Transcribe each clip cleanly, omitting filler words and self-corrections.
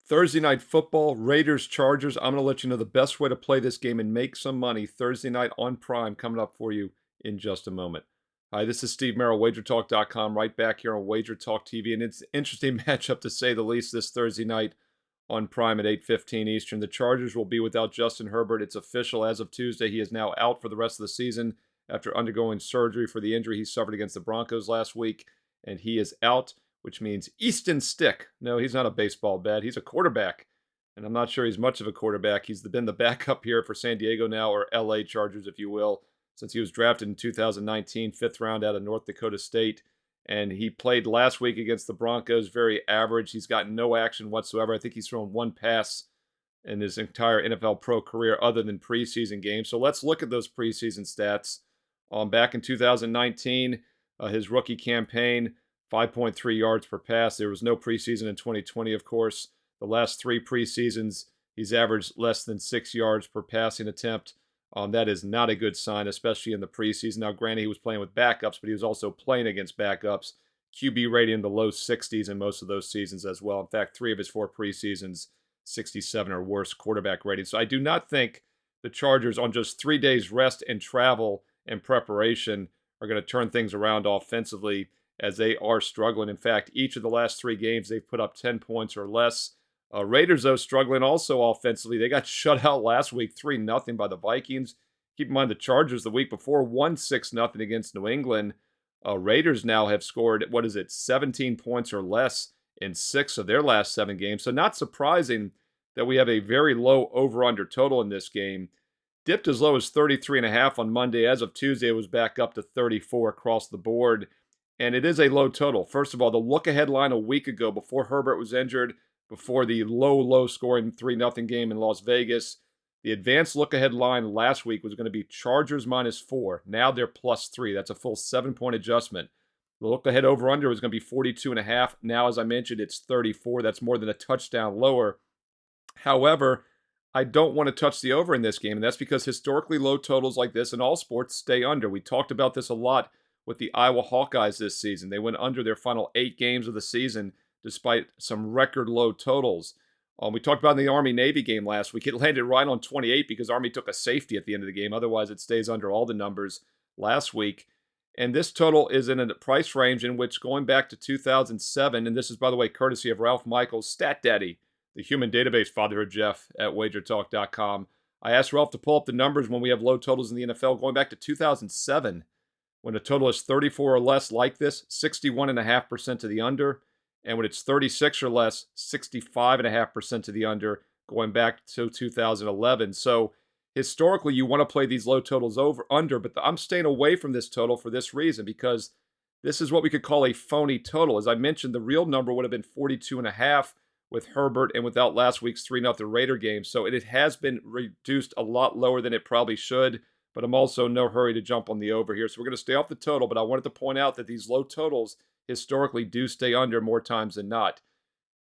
Thursday night football, Raiders, Chargers. I'm going to let you know the best way to play this game and make some money Thursday night on Prime coming up for you in just a moment. Hi, this is Steve Merrill, WagerTalk.com, right back here on Wager Talk TV. And it's an interesting matchup to say the least this Thursday night on Prime at 8:15 Eastern. The Chargers will be without Justin Herbert. It's official as of Tuesday. He is now out for the rest of the season after undergoing surgery for the injury he suffered against the Broncos last week. And he is out, which means Easton Stick. No, he's not a baseball bat. He's a quarterback. And I'm not sure he's much of a quarterback. He's been the backup here for San Diego now, or LA Chargers, if you will, since he was drafted in 2019, fifth round out of North Dakota State. And he played last week against the Broncos, very average. He's gotten no action whatsoever. I think he's thrown one pass in his entire NFL pro career other than preseason games. So let's look at those preseason stats. Back in 2019, his rookie campaign, 5.3 yards per pass. There was no preseason in 2020, of course. The last three preseasons, he's averaged less than 6 yards per passing attempt. That is not a good sign, especially in the preseason. Now, granted, he was playing with backups, but he was also playing against backups. QB rating in the low 60s in most of those seasons as well. In fact, 3 of his 4 preseasons, 67 or worse quarterback rating. So I do not think the Chargers, on just 3 days rest and travel and preparation, are going to turn things around offensively, as they are struggling. In fact, each of the last 3 games, they've put up 10 points or less. Raiders, though, struggling also offensively. They got shut out last week, 3-0 by the Vikings. Keep in mind, the Chargers the week before won 6-0 against New England. Raiders now have scored, 17 points or less in 6 of their last 7 games. So not surprising that we have a very low over-under total in this game. Dipped as low as 33.5 on Monday. As of Tuesday, it was back up to 34 across the board. And it is a low total. First of all, the look-ahead line a week ago, before Herbert was injured, before the low scoring 3-0 game in Las Vegas, the advanced look-ahead line last week was going to be Chargers -4. Now they're +3. That's a full 7-point adjustment. The look-ahead over-under was going to be 42.5. Now, as I mentioned, it's 34. That's more than a touchdown lower. However, I don't want to touch the over in this game, and that's because historically low totals like this in all sports stay under. We talked about this a lot with the Iowa Hawkeyes this season. They went under their final 8 games of the season despite some record low totals. We talked about in the Army-Navy game last week. It landed right on 28 because Army took a safety at the end of the game. Otherwise, it stays under all the numbers last week. And this total is in a price range in which, going back to 2007, and this is, by the way, courtesy of Ralph Michaels, Stat Daddy, the human database father of Jeff at WagerTalk.com. I asked Ralph to pull up the numbers when we have low totals in the NFL going back to 2007. When a total is 34 or less like this, 61.5% to the under. And when it's 36 or less, 65.5% to the under, going back to 2011. So historically, you want to play these low totals under, but I'm staying away from this total for this reason, because this is what we could call a phony total. As I mentioned, the real number would have been 42.5 with Herbert and without last week's 3-0 Raider game. So it has been reduced a lot lower than it probably should, but I'm also in no hurry to jump on the over here. So we're going to stay off the total, but I wanted to point out that these low totals historically do stay under more times than not.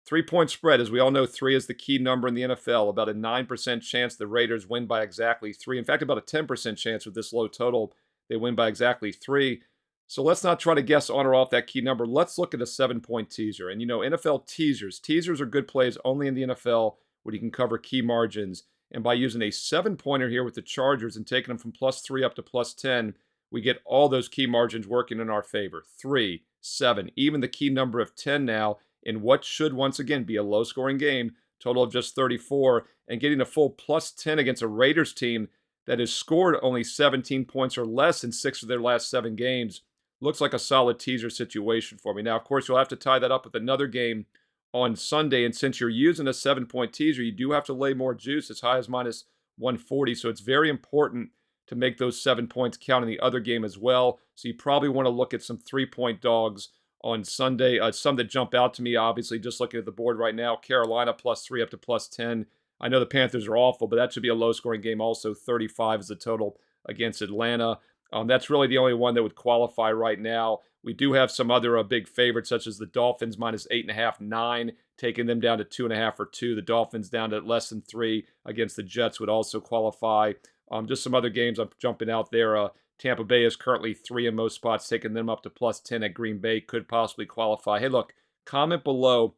3-point spread, as we all know, 3 is the key number in the NFL. About a 9% chance the Raiders win by exactly 3. In fact, about a 10% chance with this low total, they win by exactly 3. So let's not try to guess on or off that key number. Let's look at a 7-point teaser. And NFL teasers are good plays only in the NFL where you can cover key margins. And by using a 7-pointer here with the Chargers and taking them from +3 up to +10, we get all those key margins working in our favor. 3, 7, even the key number of 10 now in what should once again be a low-scoring game, total of just 34, and getting a full +10 against a Raiders team that has scored only 17 points or less in 6 of their last 7 games. Looks like a solid teaser situation for me. Now, of course, you'll have to tie that up with another game on Sunday, and since you're using a 7-point teaser, you do have to lay more juice, as high as -140, so it's very important to make those 7 points count in the other game as well. So you probably want to look at some 3-point dogs on Sunday. Some that jump out to me, obviously, just looking at the board right now, Carolina +3 up to +10. I know the Panthers are awful, but that should be a low-scoring game also. 35 is the total against Atlanta. That's really the only one that would qualify right now. We do have some other big favorites, such as the Dolphins -8.5, 9, taking them down to 2.5 or 2. The Dolphins down to less than 3 against the Jets would also qualify. Just some other games I'm jumping out there. Tampa Bay is currently 3 in most spots, taking them up to +10 at Green Bay. Could possibly qualify. Hey, look, comment below.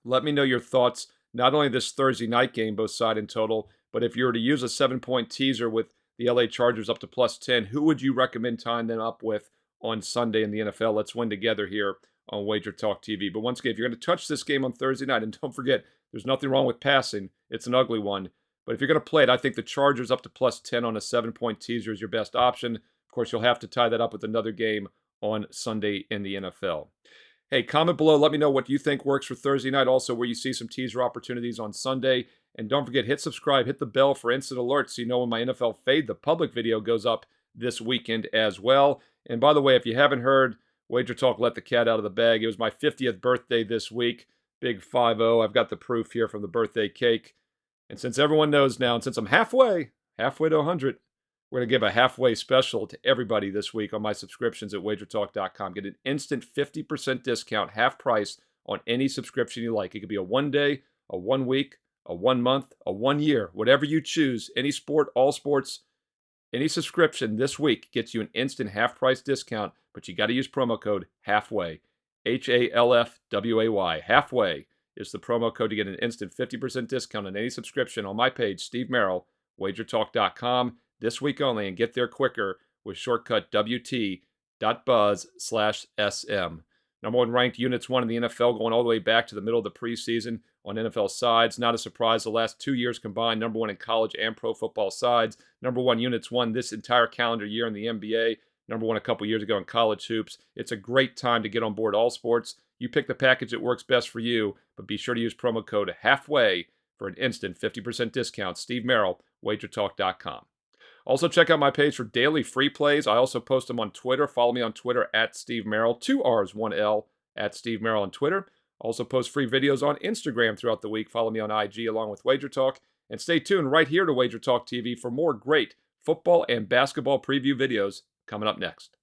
Let me know your thoughts not only this Thursday night game, both side and total, but if you were to use a 7-point teaser with the LA Chargers up to +10, who would you recommend tying them up with on Sunday in the NFL? Let's win together here on Wager Talk TV. But once again, if you're going to touch this game on Thursday night, and don't forget, there's nothing wrong with passing. It's an ugly one. But if you're going to play it, I think the Chargers up to +10 on a 7-point teaser is your best option. Of course, you'll have to tie that up with another game on Sunday in the NFL. Hey, comment below. Let me know what you think works for Thursday night. Also, where you see some teaser opportunities on Sunday. And don't forget, hit subscribe, hit the bell for instant alerts so you know when my NFL Fade the Public video goes up this weekend as well. And by the way, if you haven't heard, Wager Talk let the cat out of the bag. It was my 50th birthday this week. Big 5-0. I've got the proof here from the birthday cake. And since everyone knows now, and since I'm halfway to 100, we're going to give a halfway special to everybody this week on my subscriptions at wagertalk.com. Get an instant 50% discount, half price, on any subscription you like. It could be a 1 day, a 1 week, a 1 month, a 1 year, whatever you choose. Any sport, all sports, any subscription this week gets you an instant half price discount, but you got to use promo code HALFWAY, HALFWAY. Halfway is the promo code to get an instant 50% discount on any subscription on my page, Steve Merrill, wagertalk.com, this week only, and get there quicker with shortcut WT.buzz/SM. Number 1 ranked units won in the NFL going all the way back to the middle of the preseason on NFL sides. Not a surprise, the last 2 years combined, number 1 in college and pro football sides. Number 1 units won this entire calendar year in the NBA. Number 1 a couple years ago in college hoops. It's a great time to get on board all sports. You pick the package that works best for you, but be sure to use promo code HALFWAY for an instant 50% discount. Steve Merrill, wagertalk.com. Also, check out my page for daily free plays. I also post them on Twitter. Follow me on Twitter at Steve Merrill, 2 R's, 1 L, at Steve Merrill on Twitter. Also post free videos on Instagram throughout the week. Follow me on IG along with Wager Talk. And stay tuned right here to Wager Talk TV for more great football and basketball preview videos coming up next.